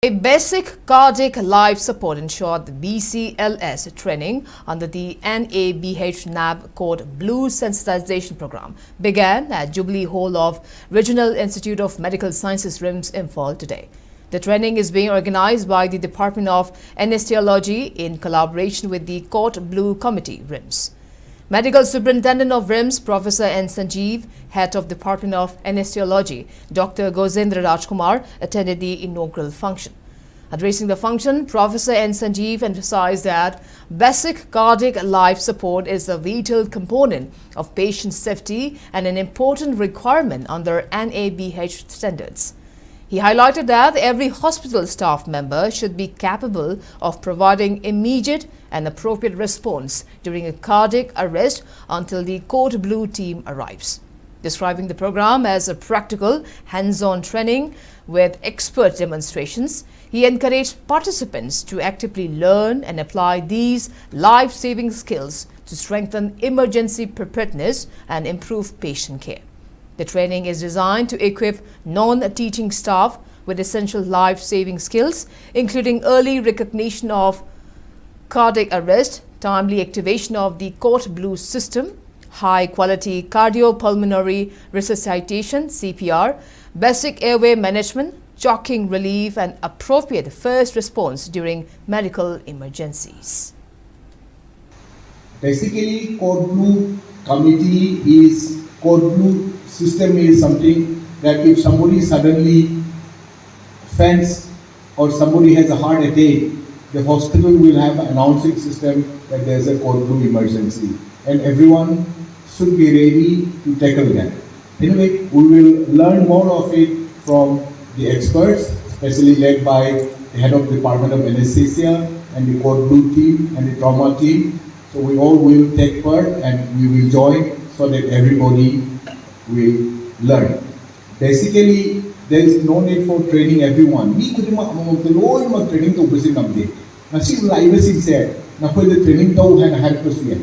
A basic cardiac life support in short, the BCLS training under the NABH Nabh Code Blue Sensitization Program began at Jubilee Hall of Regional Institute of Medical Sciences RIMS Imphal today. The training is being organized by the Department of Anesthesiology in collaboration with the Code Blue Committee RIMS. Medical Superintendent of RIMS, Professor N. Sanjeev, Head of Department of Anesthesiology, Dr. Gozendra Rajkumar, attended the inaugural function. Addressing the function, Professor N. Sanjeev emphasized that basic cardiac life support is a vital component of patient safety and an important requirement under NABH standards. He highlighted that every hospital staff member should be capable of providing immediate and appropriate response during a cardiac arrest until the Code Blue team arrives. Describing the program as a practical, hands-on training with expert demonstrations, he encouraged participants to actively learn and apply these life-saving skills to strengthen emergency preparedness and improve patient care. The training is designed to equip non-teaching staff with essential life-saving skills, including early recognition of cardiac arrest, timely activation of the Code Blue system, high-quality cardiopulmonary resuscitation (CPR), basic airway management, shocking relief, and appropriate first response during medical emergencies. Basically, Code Blue Code Blue system is something that if somebody suddenly faints or somebody has a heart attack, the hospital will have an announcing system that there is a Code Blue emergency, and everyone should be ready to tackle that. Anyway, we will learn more of it from the experts, especially led by the head of the Department of Anesthesia and the Code Blue team and the trauma team. So we all will take part and we will join so that everybody will learn. Basically, there is no need for training everyone. We could training to visit Nabh. Nasi live is said, Napoy the training to and help us here.